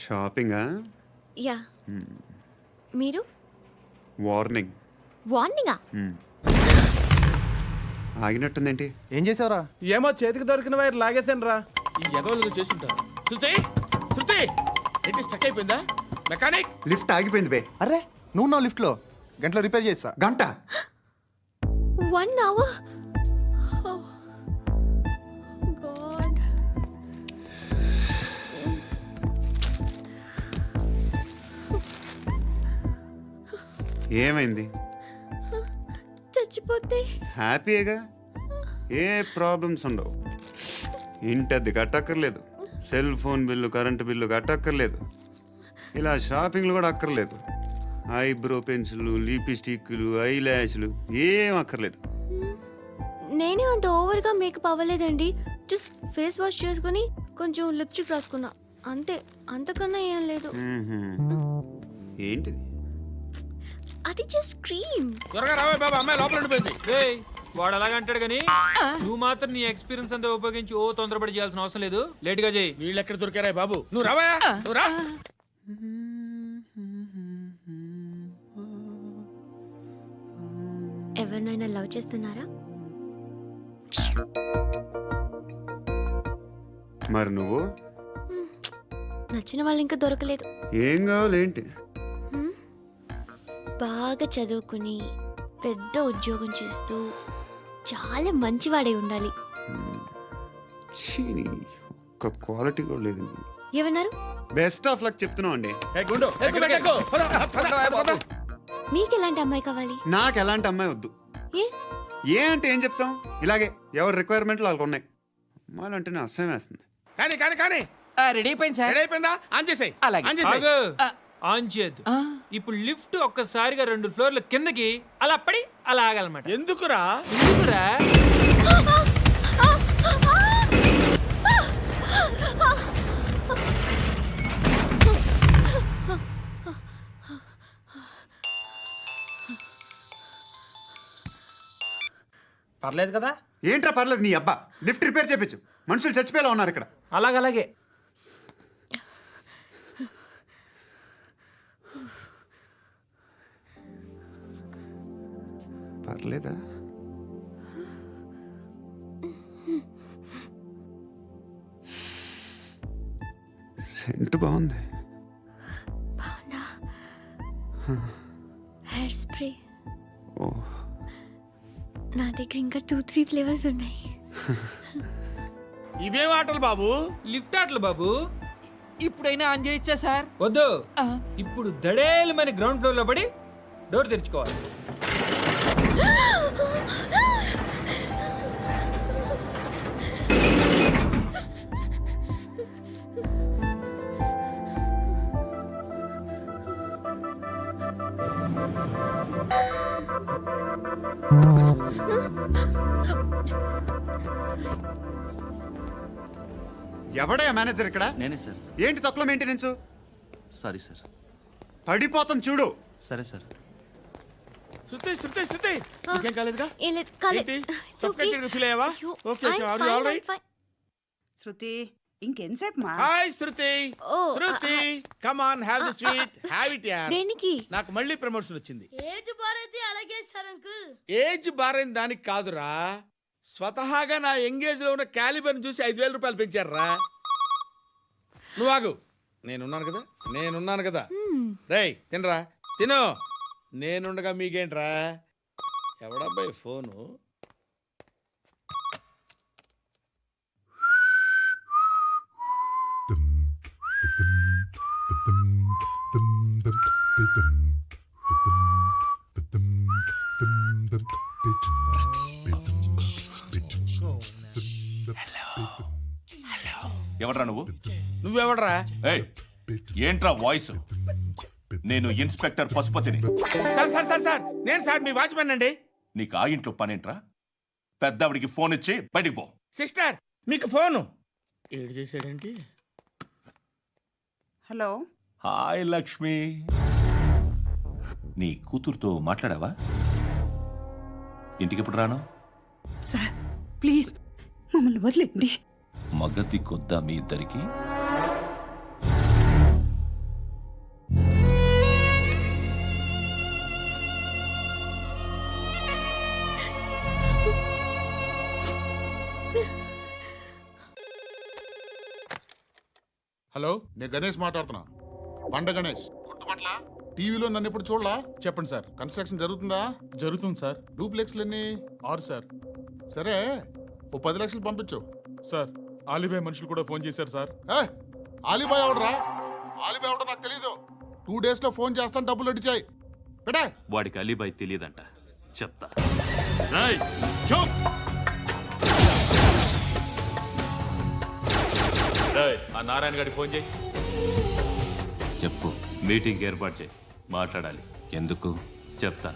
షాపింగా? Yeah. మీరు? Warning. వార్నింగా? ఆగినట్టుందేంటి? ఏం చేసావురా? ఏమో చేతికి దొరికిన వైర్ లాగేసాను రా. ఈ ఎగవలు చేస్తుంటారు. శృతి శృతి ఏంటి స్టక్ అయిపోయిందా? మెకానిక్ లిఫ్ట్ ఆగిపోయింది బే. అరే నువ్వు నా లిఫ్ట్ లో గంటలో రిపేర్ చేస్తా. గంట? 1 hour? Oh God. ఏమైంది? చచ్చిపోతే హ్యాపీగా, ఏ ప్రాబ్లమ్స్ ఉండవు. ఇంటి అద్దె కట్టక్కర్లేదు, cell phone bill, current bill కట్టక్కర్లేదు, ఇలా షాపింగ్లు కూడా అక్కర్లేదు. ఐబ్రో పెన్సిల్లు, లిప్స్టిక్లు, ఐ ల్యాష్లు ఏం అక్కర్లేదు. నేనే అంత ఓవర్గా మేకప్ అవ్వలేదండి. జస్ట్ ఫేస్ వాష్ చేసుకుని కొంచెం లిప్స్టిక్ రాసుకున్నా అంతే, అంతకన్నా ఏం లేదు. ఏంటిది? అది జస్ట్ క్రీమ్. త్వరగా రావే బాబా, అమ్మాయి లోపల ఉండిపోయింది. వాడు అలాగంటాడు కానీ నువ్వు మాత్రం నీ ఎక్స్పీరియన్స్ అంతా ఉపయోగించి తొందరపడి చేయాల్సిన అవసరం లేదు. లేట్ గా చేయి. వీళ్ళు ఎక్కడ దొరికారా బాబు? నువ్వు రావా, నువ్వు రా. ఎవరినైనా లవ్ చేస్తున్నారా? మరి నువ్వు? నచ్చిన వాళ్ళు ఇంకా దొరకలేదు. ఏం కావాలి ఏంటి? బాగా చదువుకుని పెద్ద ఉద్యోగం చేస్తూ చాలా మంచివాడే ఉండాలి. ఒక క్వాలిటీ కూడా లేదు. ఏమన్నారు? బెస్ట్ ఆఫ్ లక్ చెప్తున్నావు అండి. మీకు ఎలాంటి అమ్మాయి కావాలి? నాకు ఎలాంటి అమ్మాయి వద్దు. ఏ అంటే ఏం చెప్తాం, ఇలాగే ఎవరి రిక్వైర్మెంట్లు వాళ్ళకు ఉన్నాయి. అమ్మాయిలు అంటేనే అసహ్యం వేస్తుంది. కానీ కానీ కానీ రెడీ అయిపోయింది సార్. రెడీ అయిపోయిందా? ఆన్ చేసేయ్. ఆన్ చేయద్దు. ఇప్పుడు లిఫ్ట్ ఒక్కసారిగా 2 ఫ్లోర్ల కిందకి అలా పడి అలా ఆగాలన్నమాట. ఎందుకురా? ఎందుకురా? పర్లేదు కదా? ఏంట్రా పర్లేదు నీ అబ్బా. లిఫ్ట్ రిపేర్ చేయించు, మనుషులు చచ్చిపోయేలా ఉన్నారు ఇక్కడ. అలాగే పర్లేదా? సెంట్ బాగుంది. బాగుందా? Hair spray. ఓ, నా దగ్గర ఇంకా 2-3 ఫ్లేవర్స్ ఉన్నాయి. ఇవేం ఆటలు బాబు? లిఫ్ట్ ఆటలు బాబు. ఇప్పుడైనా ఆన్ చేయొచ్చా సార్? వద్దు. ఇప్పుడు దడేలు మన గ్రౌండ్ ఫ్లోర్ లో పడి డోర్ తెరుచుకోవాలి. ఎవడే మేనేజర్ ఇక్కడ? నేనే సార్. ఏంటి తక్కువ మెయింటెనెన్స్? Sorry sir. పడిపోతాం చూడు. సరే సార్. శృతి శృతి శృతి నీకేం కాలేదుగా? ఏం లేదు, కాలేదు. సఫోకేటెడ్ ఫీల్ అయ్యావా? Okay okay, are you all right? Shruti ఇంకెంతసేపు మా? Hi Shruti. Shruti come on, have the sweet, have it యార్. దేనికి? నాకు మళ్ళీ ప్రమోషన్ వచ్చింది. ఏజ్ బారైతే అలాగే సార్ అంకుల్. ఏజ్ బారైన దానికి కాదురా, స్వతహాగా నా ఎంగేజ్ లో ఉన్న క్యాలిబర్ చూసి 5,000 రూపాయలు పెంచారా. నువ్వు ఆగు, నేనున్నాను కదా. రేయ్ తినరా, తిను. నేనుండగా మీకేంట్రా? ఎవడబ్బాయి ఫోను? ఎవడ్రా నువ్వు? నువ్వెవడ్రా? ఏంట్రా వాయిస్? నేను ఇన్స్పెక్టర్ పశుపతిని. సార్ నేను సార్ మీ వాచ్మెన్ అండి. నీకు ఆ ఇంట్లో పనేంట్రా? పెద్దవిడికి ఫోన్ ఇచ్చి బయటికి పో. సిస్టర్ మీకు ఫోను. ఏడు చేశాడేంటి? హలో. హాయ్ లక్ష్మి. నీ కూతురుతో మాట్లాడావా? ఇంటికి ఎప్పుడు రాను? సార్ ప్లీజ్ మమ్మల్ని వదిలేండి. మగతి కొద్దా మీ ఇద్దరికి? హలో, నేను గణేష్ మాట్లాడుతున్నా. బండ గణేష్ గుర్తుపట్ల? టీవీలో నన్ను ఎప్పుడు చూడలా? చెప్పండి సార్. కన్స్ట్రక్షన్ జరుగుతుందా? జరుగుతుంది సార్. డూప్లెక్స్లు ఎన్ని? 6 సార్. సరే, ఓ 10 లక్షలు పంపించు. సార్, ఆలిబాయ్ మనుషులు కూడా ఫోన్ చేశారు సార్. ఆలిబాయ్ ఎవడరా? ఆలిబాయ్ ఎవడో నాకు తెలీదు. 2 days లో ఫోన్ చేస్తాను, డబ్బులు అడిచాయి పెడే. వాడికి అలీబాయ్ తెలియదంట, చెప్తా. ఆ నారాయణ గారికి ఫోన్ చేయి. చెప్పు. మీటింగ్ ఏర్పాటు చేయి, మాట్లాడాలి. ఎందుకు చెప్తా.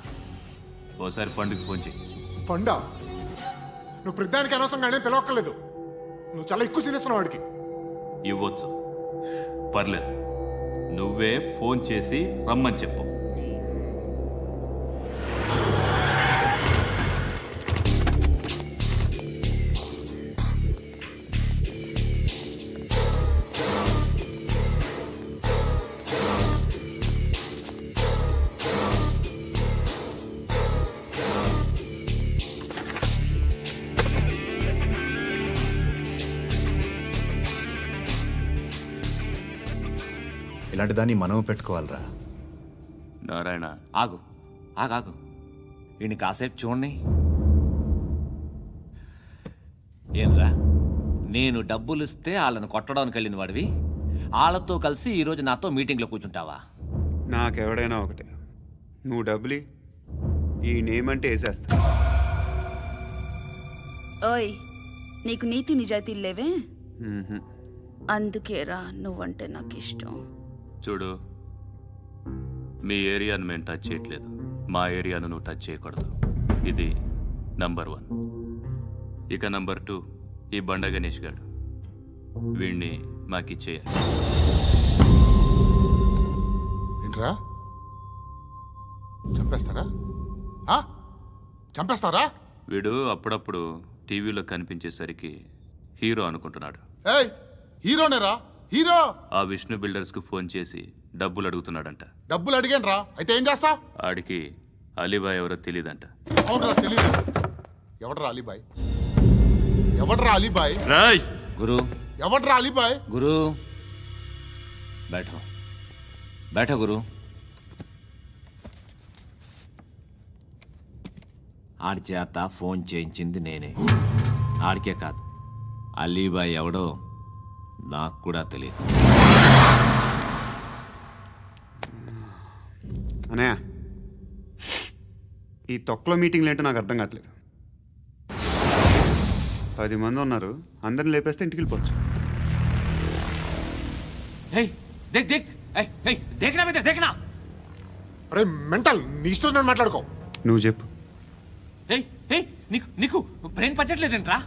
ఓసారి పండుగ ఫోన్ చేయి. పండా, నువ్వు ప్రతిదానికి అనవసరంగానే పిలవక్కర్లేదు. నువ్వు చాలా ఎక్కువ సీనిస్తున్నావు వాడికి. ఇవ్వచ్చు, పర్లేదు. నువ్వే ఫోన్ చేసి రమ్మని చెప్పు. ఇలాంటి దాన్ని మనం పెట్టుకోవాలరా. నారాయణ, ఆగు ఆగాగు, వీడిని కాసేపు చూడండి. ఏంరా, నేను డబ్బులు ఇస్తే వాళ్ళని కొట్టడానికి వెళ్ళిన వాడివి, వాళ్ళతో కలిసి ఈరోజు నాతో మీటింగ్లో కూర్చుంటావా? నాకెవడైనా ఒకటే, నువ్వు డబ్బులి, ఈ నేమ్ అంటే వేసేస్తా. ఓయ్, నీకు నీతి నిజాయితీలు లేవే, అందుకేరా నువ్వంటే నాకు ఇష్టం. చూడు, మీ ఏరియాను మేము టచ్ చేయట్లేదు, మా ఏరియాను నువ్వు టచ్ చేయకూడదు. ఇది నంబర్ 1. ఇక నంబర్ 2, ఈ బండ గణేష్ గాడు, వీణ్ణి మాకిచ్చేయాలి. ఏంట్రా, చంపేస్తారా? చంపేస్తారా? వీడు అప్పుడప్పుడు టీవీలో కనిపించేసరికి హీరో అనుకుంటున్నాడు. హీరోనేరా, హీరో. ఆ విష్ణు బిల్డర్స్ కు ఫోన్ చేసి డబ్బులు అడుగుతున్నాడంట. డబ్బులు అడిగాను రా, అయితే ఏం చేస్తా? ఆడికి అలీబాయ్ ఎవరో తెలియదంట. అవునరా, తెలీదు. ఎవడరా అలీబాయ్? ఎవడరా అలీబాయ్? రాయ్ గురు, ఎవడరా అలీబాయ్? గురు బైఠో, బైఠో గురు. ఆడి చేత ఫోన్ చేయించింది నేనే. ఆడికే కాదు, అలీబాయ్ ఎవడో నాకు కూడా తెలియదు. అనయా, ఈ తొక్కలో మీటింగ్లు ఏంటో నాకు అర్థం కావట్లేదు. 10 మంది ఉన్నారు, అందరిని లేపేస్తే ఇంటికి వెళ్ళిపోవచ్చు. అరే మెంటల్, నీ ఇష్టం మాట్లాడుకో. నువ్వు చెప్పు. నీకు బ్రెయిన్ పచ్చట్లేదంట్రా?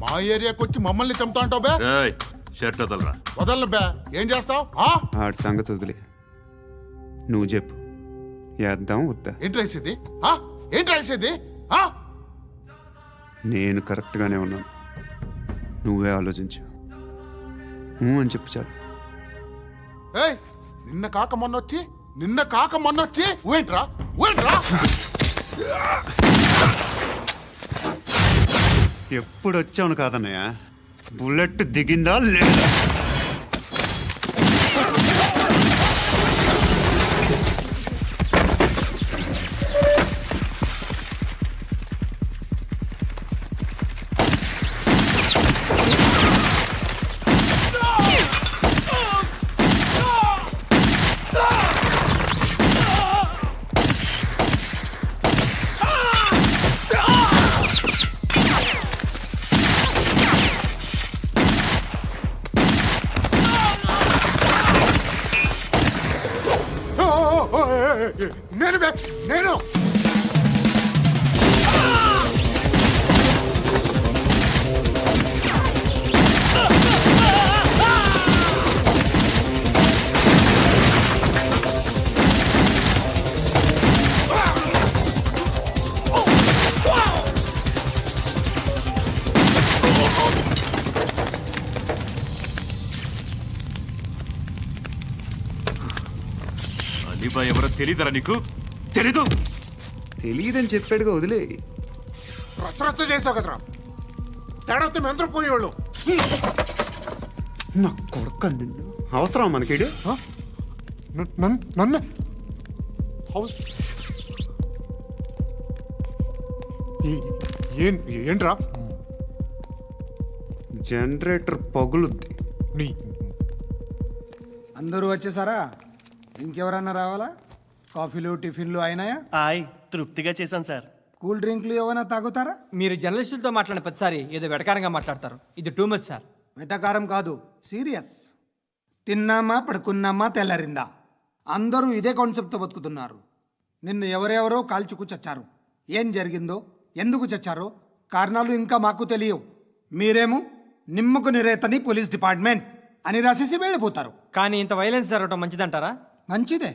మా ఏరియాకి వచ్చి మమ్మల్ని చంపుతా అంటావు బే? షర్ట్ వదలరా. వదలను బే, ఏం చేస్తావు? ఆడి సంగతి వదిలే, నువ్వు చెప్పు. వేద్దాం వద్దా? ఏంటి రాసేది? ఏంటి రాసేది? నేను కరెక్ట్గానే ఉన్నాను, నువ్వే ఆలోచించు. అని చెప్పు చాలు. నిన్న కాక మొన్నొచ్చి ఊయంట్రా. ఎప్పుడు వచ్చావును కాదన్నయ్య, బుల్లెట్ దిగిందా లేదా? నేను అలీబాయ్ ఎవరో తెలీదరా నీకు? తెలీదని చెప్పాడుగా, వదిలే. రచ్చ చేసావు కదరా, తేడా వస్తే మెంతరం పోయేవాళ్ళు. నా కొడుకు అవసరం మనకిడు నన్ను ఏంట్రా? జనరేటర్ పగులుద్ది. నీ అందరూ వచ్చేసారా? ఇంకెవరన్నా రావాలా? కాఫీలు టిఫిన్లు అయినాయా? తృప్తిగా చేశాను సార్. కూల్ డ్రింక్లు ఏమైనా తాగుతారా? మీరు జర్నలిస్టులతో మాట్లాడిన ప్రతిసారి ఏదో వెటకారంగా మాట్లాడతారు. ఇది టూ మచ్ సార్. వెటకారం కాదు, సీరియస్. తిన్నామా పడుకున్నామా తెల్లరిందా, అందరూ ఇదే కాన్సెప్ట్తో బతుకుతున్నారు. నిన్ను ఎవరెవరో కాల్చుకు చచ్చారు. ఏం జరిగిందో, ఎందుకు చచ్చారో కారణాలు ఇంకా మాకు తెలియవు. మీరేమో నిమ్మకు నిరేతని పోలీస్ డిపార్ట్మెంట్ అని రాసేసి వెళ్ళిపోతారు. కానీ ఇంత వైలెన్స్ జరగటం మంచిదంటారా? మంచిదే.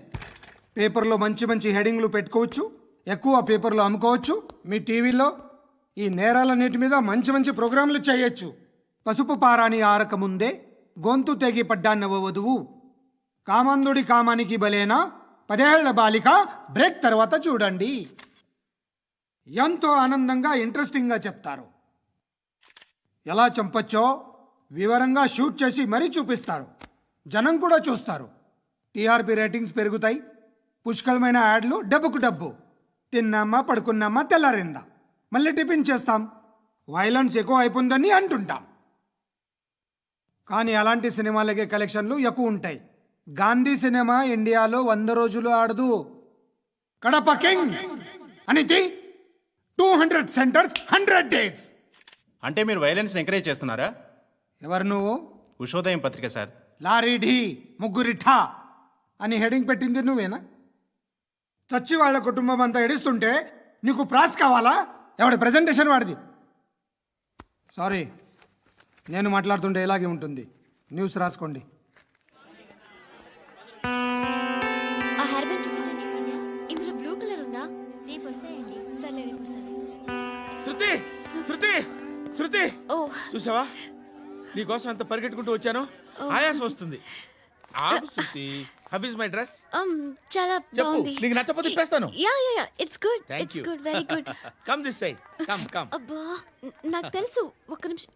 పేపర్లో మంచి మంచి హెడింగ్లు పెట్టుకోవచ్చు, ఎక్కువ పేపర్లు అమ్ముకోవచ్చు. మీ టీవీలో ఈ నేరాలన్నిటి మీద మంచి మంచి ప్రోగ్రాంలు చేయొచ్చు. పసుపు పారాని ఆరక ముందే గొంతు తెగి పడ్డాన్నవ వధువు, కామందుడి కామానికి బలేనా 10 ఏళ్ల బాలిక బ్రేక్ తర్వాత చూడండి. ఎంతో ఆనందంగా ఇంట్రెస్టింగ్గా చెప్తారు. ఎలా చంపచ్చో వివరంగా షూట్ చేసి మరీ చూపిస్తారు. జనం కూడా చూస్తారు. టీఆర్పీ రేటింగ్స్ పెరుగుతాయి. పుష్కలమైన యాడ్లు, డబ్బుకు డబ్బు. తిన్నామా పడుకున్నామా తెల్లారిందా, మళ్ళీ టిఫిన్ చేస్తాం. వైలెన్స్ ఎక్కువ అయిపోయిందని అంటుంటాం. కానీ అలాంటి సినిమాలకే కలెక్షన్లు ఎక్కువ ఉంటాయి. గాంధీ సినిమా ఇండియాలో 100 రోజులు ఆడదు. కడప కింగ్ అనితి 200 సెంటర్స్ 100 డేస్. అంటే మీరు వైలెన్స్ ఎంకరేజ్ చేస్తున్నారా? ఎవరు నువ్వు? ఉషోదయం పత్రిక సార్. లారీ ఢీ ముగ్గురిఠా అని హెడింగ్ పెట్టింది నువ్వేనా? చచ్చి వాళ్ళ కుటుంబం అంతా ఎడుస్తుంటే నీకు ప్రాస్ కావాలా? ఎవడి ప్రజెంటేషన్ వాడిది. సారీ, నేను మాట్లాడుతుంటే ఇలాగే ఉంటుంది. న్యూస్ రాసుకోండి. ఆ హెయిర్ బ్యాండ్ చూపించండి. ఇందులో బ్లూ కలర్ ఉందా? రేపు వస్తాయండి. సర్లే, రేపు వస్తాయి. శృతి శృతి శృతి, ఓ చూసావా నీకోసం ఎంత పరిగెట్టుకుంటూ వచ్చాను. ఆయాసం వస్తుంది. ఆగు Shruti. How is my dress? చాలా చెప్పు. బాగుంది. నీకు నచ్చకపోతే తిప్పేస్తాను. Yeah yeah yeah, it's good. Thank it's you. Good, very good. Come this side. Come come. అబ్బా, నాకు తెలుసు. ఒక్క నిమిషం.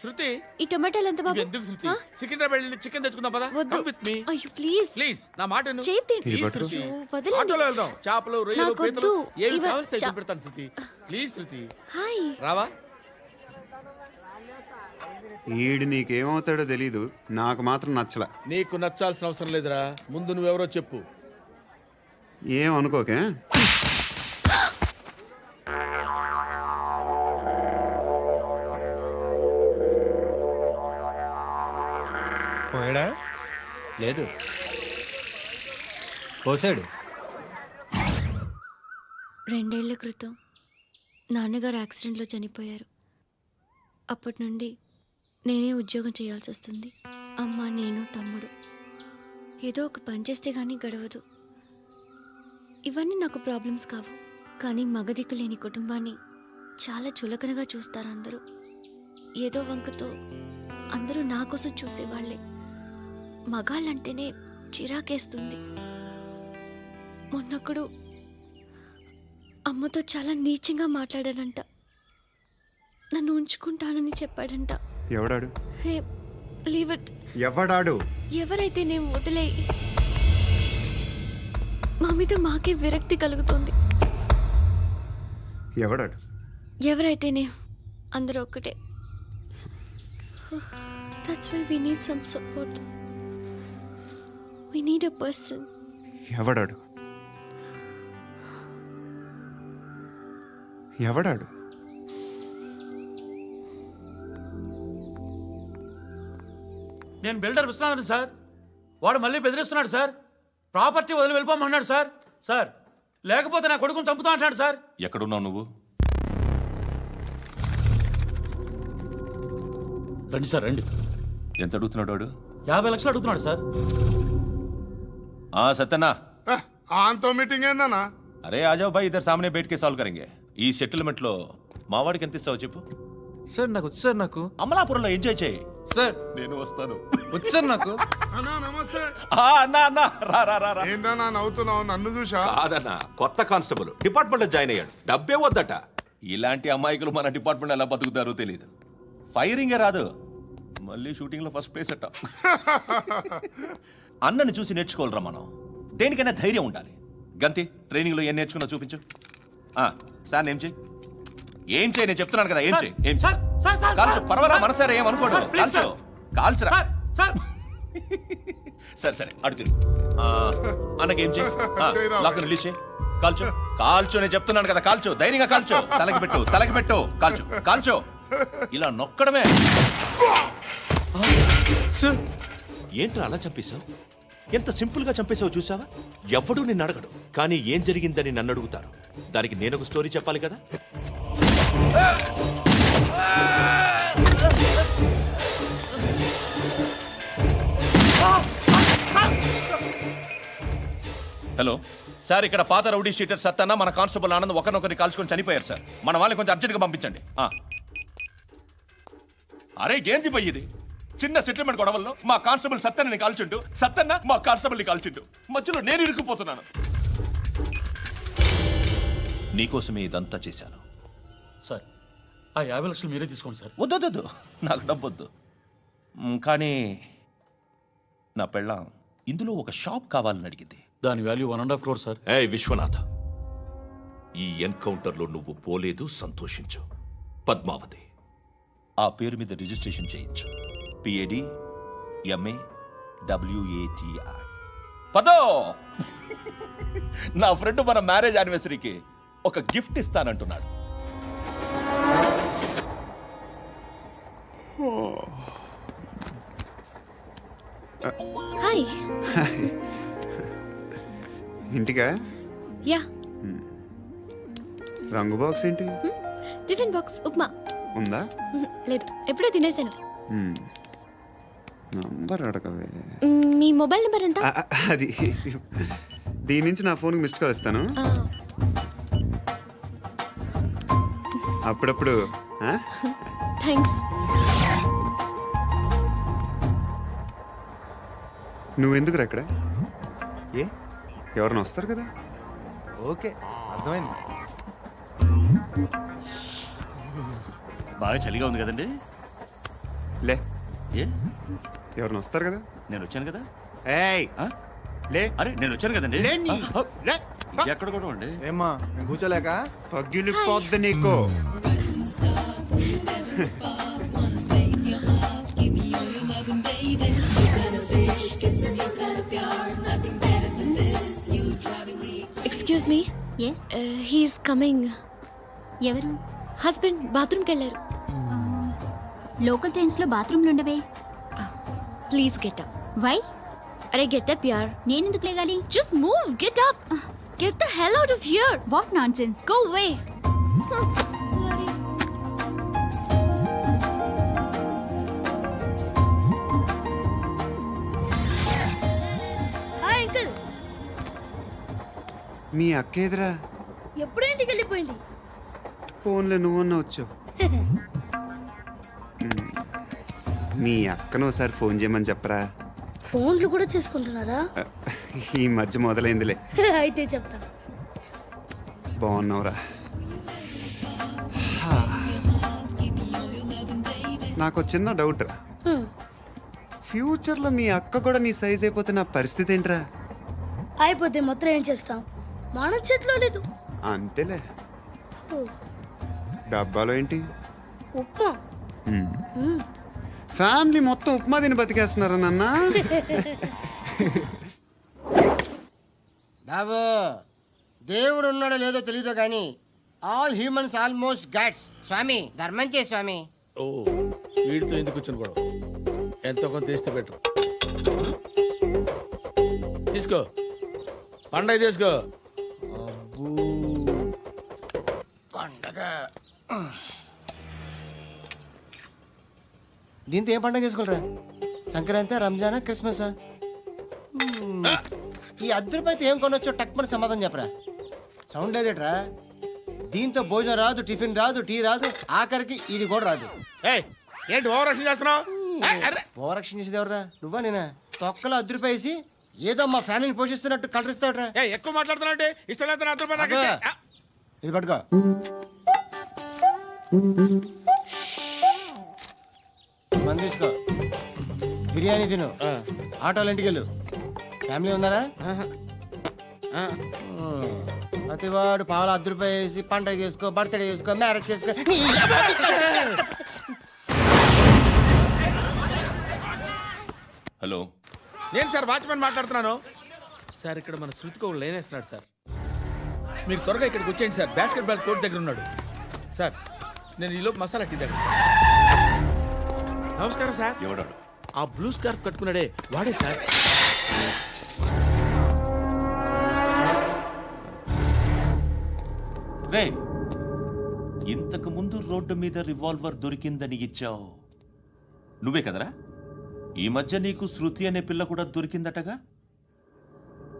శృతి, ఈ టొమాటోలు ఎంత బాబు? ఎందుకు శృతి? సికింద్రాబాద్ వెళ్ళి చికెన్ తెచ్చుకుందాం పదా. వద్దు. Come with me. అయ్యో ప్లీజ్ ప్లీజ్ నా మాట విను. చేతి ప్లీజ్ శృతి. వదలండి. ఆటోలో వెళ్దాం. చేపలు, రొయ్యలు, నాకు పీతలు వద్దు. ఏమి ఇవ- కావాలి తెచ్చి పెడతాను శృతి. Please Shruti. హాయ్. రావా? ఈడు నీకేమవుతాడో తెలీదు, నాకు మాత్రం నచ్చలా. నీకు నచ్చాల్సిన అవసరం లేదురా. ముందు నువ్వెవరో చెప్పు. ఏం అనుకోకే. పోయాడా? లేదు, పోసాడు. 2 ఏళ్ల క్రితం నాన్నగారు యాక్సిడెంట్లో చనిపోయారు. అప్పటి నుండి నేనే ఉద్యోగం చేయాల్సి వస్తుంది. అమ్మ, నేను, తమ్ముడు ఏదో ఒక పని చేస్తే కానీ గడవదు. ఇవన్నీ నాకు ప్రాబ్లమ్స్ కావు. కానీ మగదిక్కు లేని కుటుంబాన్ని చాలా చులకనగా చూస్తారు అందరూ. ఏదో వంకతో అందరూ నా కోసం చూసేవాళ్లే. మగాళ్ళంటేనే చిరాకేస్తుంది. మొన్నొక్కడు అమ్మతో చాలా నీచంగా మాట్లాడాడంట. నన్ను ఉంచుకుంటానని చెప్పాడంట. ఎవడాడు? హే, లీవ్ ఇట్. ఎవడాడు? ఎవరైతే నేను వదిలే. మా మీద మాకే విరక్తి కలుగుతుంది. ఎవడాడు? ఎవరైతేనే అందరూ ఒక్కటే. That's why we need some support. We need a person. ఎవడాడు? ఎవడాడు? నేను బిల్డర్ విశ్వనాథన్ సార్. వాడు మళ్ళీ బెదిరిస్తున్నాడు సార్. ప్రాపర్టీ వదిలి వెళ్ళిపోమన్నాడు సార్. సార్, లేకపోతే నా కొడుకుని చంపుతా అంటున్నాడు సార్. ఎక్కడున్నావు నువ్వు? రండి సార్, రండి. ఎంత అడుగుతున్నాడు వాడు? 50 లక్షలు అడుగుతున్నాడు సార్. సత్యనా, ఆంతో మీటింగ్ ఏందన్నా? అరే ఆజావ్ భాయ్, ఇద్దరు సామనే బయట కే సాల్వ్ కరెంగే. ఈ సెటిల్మెంట్ లో మా వాడికి ఎంత ఇస్తావు చెప్పు. సార్ నాకు వచ్చు సార్. నాకు అమలాపురంలో ఎంజాయ్ చేయి సార్. నేను వస్తాను. వచ్చు సార్ నాకు. అన్నా నమస్తే. అన్నా అన్నా, రా రా రా. ఏందన్నా నవ్వుతున్నావు? నన్ను చూసా? కాదన్నా, కొత్త కానిస్టేబుల్ డిపార్ట్మెంట్ లో జాయిన్ అయ్యాడు. డబ్బే వద్దట. ఇలాంటి అమాయకులు మన డిపార్ట్మెంట్ ఎలా బతుకుతారో తెలియదు. ఫైరింగే రాదు, మళ్ళీ షూటింగ్లో ఫస్ట్ ప్లేస్ అట్ట. అన్నని చూసి నేర్చుకోవాలరా మనం. దేనికైనా ధైర్యం ఉండాలి. గంతి ట్రైనింగ్లో ఏం నేర్చుకున్నా చూపించు. సార్ ఏం చేయి నేను చెప్తున్నాను కదా. ఏం చేయి కాల్చు. పర్వాలా మనసారా ఏమనుకోడు. కాల్చు కాల్చురా. సరే అడు తిరుగు. అన్నకేం చేయి. లాక్ రిలీజ్ చేయి. కాల్చు నేను చెప్తున్నాను కదా. కాల్చు ధైర్యంగా కాల్చు. తలకి పెట్టు కాల్చు. ఇలా నొక్కడమే. ఏంట్రా అలా చంపేశావు? ఎంత సింపుల్ గా చంపేశావు చూసావా? ఎవడూ నిన్ను అడగడు, కానీ ఏం జరిగిందని నన్ను అడుగుతారు. దానికి నేను ఒక స్టోరీ చెప్పాలి కదా. హలో సార్, ఇక్కడ పాత రౌడీ షీటర్ సత్తన్న మన కానిస్టేబుల్ ఆనంద్ ఒకరినొకరిని కాల్చుకొని చనిపోయారు సార్. మన వాళ్ళని కొంచెం అర్జెంట్గా పంపించండి. అరే ఏంది పోయి ఇది? చిన్న సెటిల్మెంట్ గొడవల్లో మా కానిస్టేబుల్ సత్తన్నని కాల్చుంటూ, సత్తన్న మా కానిస్టేబుల్ని కాల్చుంటూ, మధ్యలో నేను ఇరుక్కుపోతున్నాను. నీకోసమే ఇదంతా చేశాను సార్. ఆ 50 లక్షలు మీరే తీసుకోండి సార్. వద్దు నాకు డబ్బొద్దు. కానీ నా పెళ్ళాం ఇందులో ఒక షాప్ కావాలని అడిగింది. దాని వాల్యూ 1.5 crore సార్. విశ్వనాథ, ఈ ఎన్కౌంటర్లో నువ్వు పోలేదు, సంతోషించు. పద్మావతి ఆ పేరు మీద రిజిస్ట్రేషన్ చేయించు. PADMAWATI. పదో, నా ఫ్రెండ్ మన మ్యారేజ్ యానివర్సరీకి ఒక గిఫ్ట్ ఇస్తానంటున్నాడు. హాయ్. ఇంటికా? యా. రంగు బాక్స్ ఏంటి? టిఫిన్ బాక్స్ ఉప్మా ఉందా? లేదు, ఎప్పుడో తినేసాను. నంబర్ అడగవే. మీ మొబైల్ నెంబర్ ఎంత? అది దీని నుంచి నా ఫోన్కి మిస్డ్ కాల్ ఇస్తాను. అప్పుడప్పుడు. థ్యాంక్స్. నువ్వెందుకు అక్కడ? ఎవరైనా వస్తారు కదా. ఓకే, అర్థమైంది. బాగా చలిగా ఉంది కదండి. లే, ఏ ఎవరైనా వస్తారు కదా. నేను వచ్చాను కదా. ఏయ్ లే. అరే నేను వచ్చాను కదండి. ఎక్కడ కూడా అండి. ఏమ్మా నేను కూర్చోలేక తగ్గిలిపోద్ది నీకు. Excuse me. He's coming. ఎవరు? హస్బెండ్ బాత్రూమ్కి వెళ్ళారు. లోకల్ ట్రైన్స్ లో బాత్రూమ్లు ఉండవే. Please get up. వై? అరే గెట్ అప్ యార్. నేను ఎందుకు లేగాలి? Just move, get up. Get the hell out of here. What nonsense. Go away. Hi uncle. మీ అక్క ఎదురా? ఎప్పుడు ఇంటికి వెళ్ళిపోయింది. ఫోన్లో నువ్వన్నా వచ్చావు. మీ అక్కను ఒకసారి ఫోన్ చేయమని చెప్పరా. ఫోన్లు కూడా చేసుకుంటున్నారా? ఈ మధ్య మొదలైందిలే. అయితే చెప్తా. బాగున్నావురా. నాకు చిన్న డౌట్ రా. ఫ్యూచర్లో మీ అక్క కూడా నీ సైజ్ అయిపోతే నా పరిస్థితి ఏంట్రా? అయిపోతే మొత్తం ఏం చేస్తాం, మన చేతిలో లేదు. అంతేలే. డబ్బాలో ఏంటి? ఉప్మా. ఫ్యామిలీ మొత్తం ఉప్మా తిని బతికేస్తున్నారా నాన్న? బాబు, దేవుడు ఉన్నాడో లేదో తెలియదు కానీ ఆల్ హ్యూమన్స్ ఆల్మోస్ట్ గాడ్స్. స్వామి ధర్మం చే స్వామి. ఓ వీడితో ఎందుకు కూర్చొని కూడా ఎంతో కొంత తీస్తే పెట్టు. తీసుకో, పండగ తీసుకో. పండగ దీంతో ఏం పండగ చేసుకోలేరా? సంక్రాంతి, రంజానా, క్రిస్మసా? ఈ ₹10 ఏం కొనొచ్చో టక్మని సమాధానం చెప్పరా. సౌండ్ లేదేట్రా? దీంతో భోజనం రాదు, టిఫిన్ రాదు, టీ రాదు, ఆఖరికి ఇది కూడా రాదు. ఏంటి ఓవర్ యాక్షన్ చేస్తున్నావు? ఓవర్ యాక్షన్ చేసేది ఎవరా? నువ్వా నేనా? తొక్కలో ₹10 వేసి ఏదో మా ఫ్యామిలీని పోషిస్తున్నట్టు కలరిస్తావుట్రా. ఎక్కువ మాట్లాడుతున్నావు. ఇష్టం లేదు. ఇది పట్టుకో. మంది తీసుకో. బిర్యానీ తిను ఆటోలు ఇంటికి వెళ్ళు ఫ్యామిలీ ఉందారా ప్రతివాడు పావులు ₹10 వేసి పండగ చేసుకో బర్త్డే చేసుకో మ్యారేజ్ చేసుకో హలో నేను సార్ వాచ్మెన్ మాట్లాడుతున్నాను సార్. ఇక్కడ మన శృతికి ఒక లైన్ వేస్తున్నాడు సార్. మీరు త్వరగా ఇక్కడికి వచ్చేయండి సార్. బాస్కెట్ బాల్ కోర్ట్ దగ్గర ఉన్నాడు సార్. నేను ఈలోపు మసాలా టీ దగ్గర. నమస్కారం సార్. ఎవడాడు? ఆ బ్లూ స్కార్ఫ్ కట్టుకున్నాడే వాడే సార్. రే, ఇంతకు ముందు రోడ్డు మీద రివాల్వర్ దొరికిందని ఇచ్చావు నువ్వే కదరా? ఈ మధ్య నీకు శృతి అనే పిల్ల కూడా దొరికిందటగా,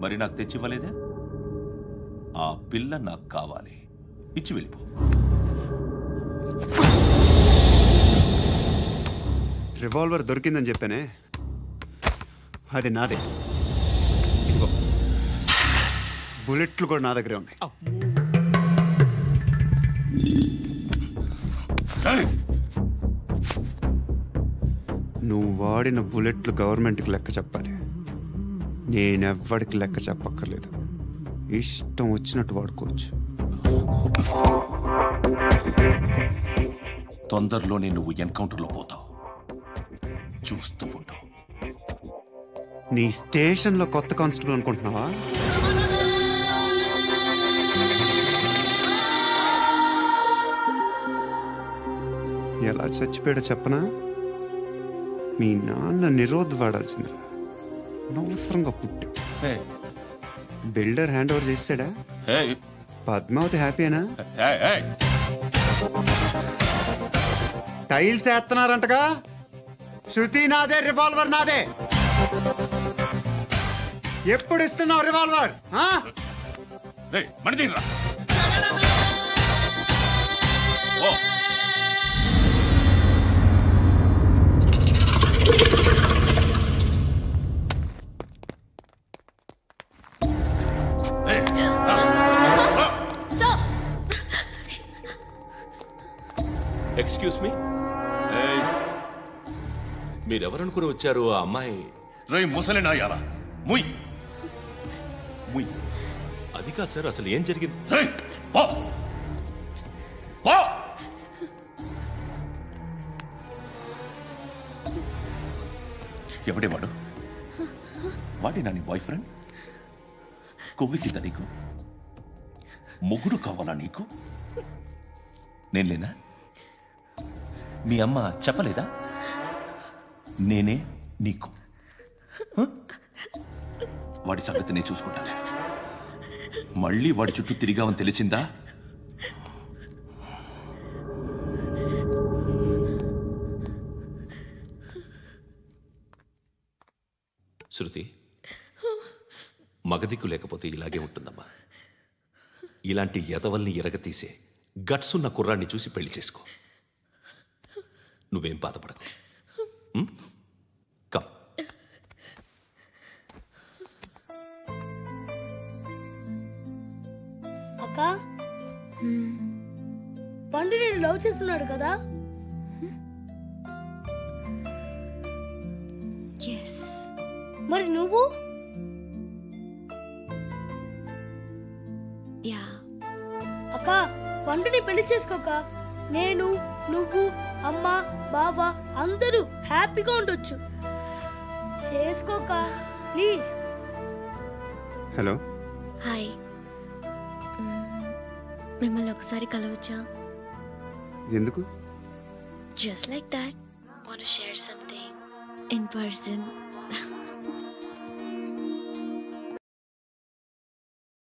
మరి నాకు తెచ్చివ్వలేదే? ఆ పిల్ల నాకు కావాలి, ఇచ్చి వెళ్ళిపో. రివాల్వర్ దొరికిందని చెప్పానే, అది నాదే. బుల్లెట్లు కూడా నా దగ్గరే ఉన్నాయి. నువ్వు వాడిన బుల్లెట్లు గవర్నమెంట్కి లెక్క చెప్పాలి. నేనెవ్వడికి లెక్క చెప్పక్కర్లేదు. ఇష్టం వచ్చినట్టు వాడుకోవచ్చు. తొందరలోనే నువ్వు ఎన్కౌంటర్లో పోతావు, చూస్తూ ఉంటావు. నీ స్టేషన్లో కొత్త కానిస్టేబుల్ అనుకుంటున్నావా? ఎలా చచ్చిపోయాడో చెప్పనా? మీ నాన్న నిరోధ్ వాడాల్సింది, అనవసరంగా పుట్టావు. బిల్డర్ హ్యాండ్ ఓవర్ చేసాడా? పద్మావతి హ్యాపీనా? టైల్స్ వేస్తున్నారంటగా. శృతి నాదే, రివాల్వర్ నాదే. ఎప్పుడు ఇస్తున్నావు రివాల్వర్? ఎక్స్క్యూజ్ మీ, మీరెవరనుకుని వచ్చారు? ఆ అమ్మాయి రై ముసలి నాయాలా, ముయ్ ముయ్. అది కాదు సార్, అసలు ఏం జరిగింది? ఎవడే వాడు? వాడేనా నీ బాయ్ ఫ్రెండ్? కొవ్వెక్కిందా నీకు? మొగుడు కావాలా నీకు? నేను లేనా? మీ అమ్మ చెప్పలేదా నేనే నీకు? వాడి సంగతి నేను చూసుకుంటానే. మళ్ళీ వాడి చుట్టూ తిరిగావని తెలిసిందా? శృతి, మగదిక్కు లేకపోతే ఇలాగే ఉంటుందమ్మా. ఇలాంటి ఎదవల్ని ఎరగతీసే గట్స్ ఉన్న కుర్రాన్ని చూసి పెళ్లి చేసుకో. నువ్వేం బాధపడకు. కమ్. అక్క, పండు నేను లవ్ చేస్తున్నాడు కదా? మరి నువ్వు? అక్క, పండుని పెళ్లి చేసుకోక నేను, నువ్వు, అమ్మ, బావ అందరూ హ్యాపీగా ఉండొచ్చు. చేసుకోక ప్లీజ్. Hello, hi. మిమ్మల్ని ఒకసారి కలవచ్చా? ఎందుకు? Just like that. Want to share something in person.